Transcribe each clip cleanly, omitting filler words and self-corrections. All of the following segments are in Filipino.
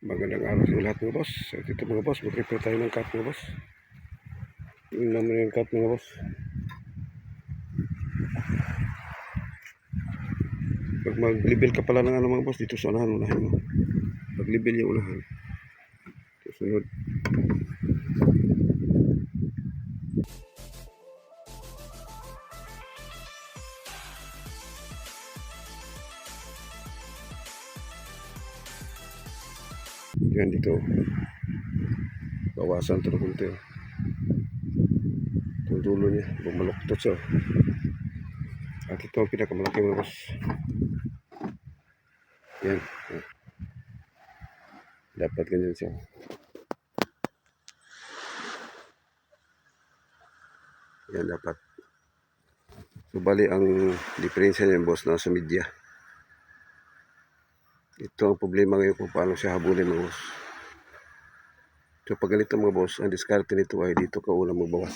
Magandang araw sa lahat mga boss. So, dito mga boss, mag-repair tayo ng cut mga boss. Yung naman yung cut mga boss. Pag mag-level ka pala ng ano mga boss, dito sa unahan mo. Pag-level yung unahan. Susunod. Yan dito. Bawasan ito na kunti. Itong dulo niya, bumaluktot siya. At ito ang pinakamalaki mga boss. Yan. Dapat ganyan siya. Yan dapat. So bali ang diferensya niya boss nasa media. Ito ang problema ngayon kung paano siya habulin mga boss. So pag ganito mga boss, ang diskarte nito ay dito ka unang magbawas.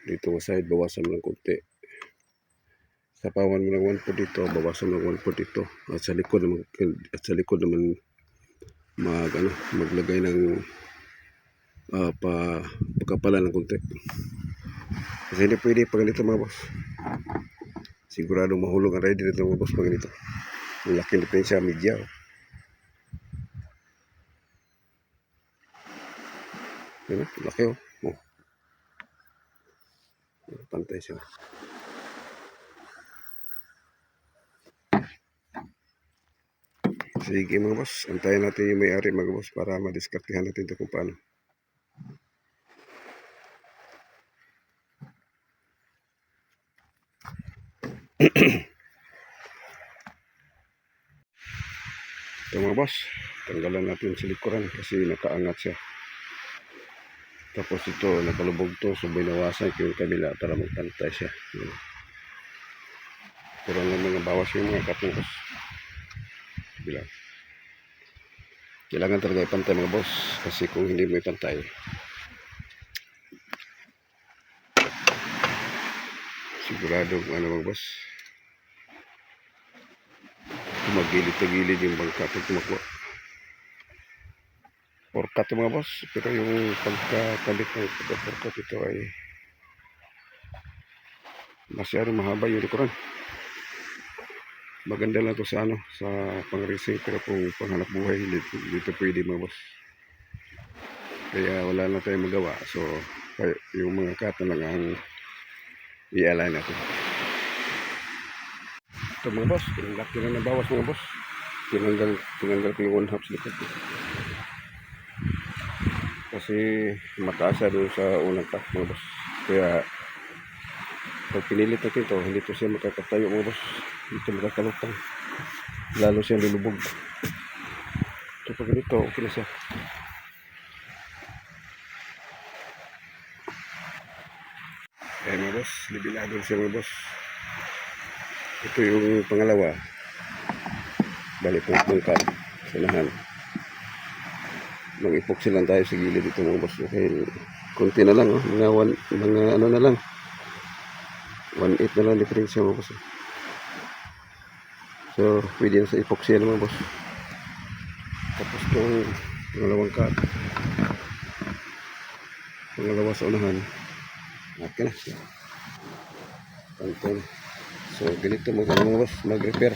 Dito sa side, bawasan mo ng konti. Sa pawan mo ng 1 po dito, bawasan mo ng 1 po dito. At sa likod naman maglagay ng pagkapalan ng konti. Kasi hindi pwede pag ganito mga boss. Siguradong mahulog ang rider nito mga boss pag ganito. Ang laking diferensya media. Yan, laki oh. Pantay siya. Sige mga boss, antayin natin yung may-ari mga boss para madiskartihan natin ito kung paano. Ito mga boss, tanggalan natin sa likuran kasi nakaangat siya. Tapos ito, nakalubog to, so binawasan ko yung kabila para magpantay siya. Pero nga mga bawas yung mga katungkos. Kabila. Kailangan talaga ipantay mga boss kasi kung hindi mo ipantay, sigurado ano mga boss, magilid-tagilid yung bangka pag tumakbo. Porkat mga boss, pero yung pagkakabit ng pagka-porkat ito ay masyadong mahaba yung likuran. Maganda lang to sa sa pang-racing, pero kung panghanap buhay dito pwede mga boss. Kaya wala na tayong magawa. So yung mga cut na lang ang i-align natin. Ito mga boss, tinanggap na ng bawas mga boss. Tinanggal ko yung 1/2 likod. Kasi mataas doon sa unang cut mga boss. Kaya pag pinilit natin ito, hindi to siya makakatayo mga boss. Dito makakalutang. Lalo siya lulubog. So pag ganito, okay na siya. Kaya mga boss, libilado siya mga boss. Ito yung pangalawa. Balik ng pangkat. Sinahan. Mag-epoxy lang tayo sa gilid dito mga boss. Okay, konti na lang. Oh. Mga ano na lang. 1/8 na lang diferensya mga boss. So, pwede na sa epoxy mga boss. Tapos itong pangalawang cut. Pangalawa sa unahan. Okay na. Pantay. So, ganito mga boss, mag-repair.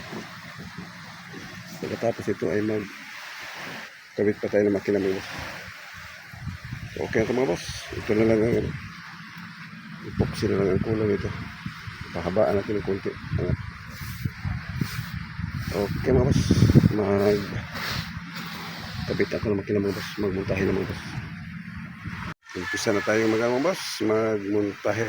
Pagkatapos ito ay mag-kabit pa tayo ng makina mga boss. So, okay ito mga boss. Ito na lang ang epoxy na lang ang kulang ito. Pahabaan natin ng konti. Okay mga boss, kabit ako ng makina mga boss, magmuntahe na mga boss. Umpisa na tayo mga boss, magmuntahe.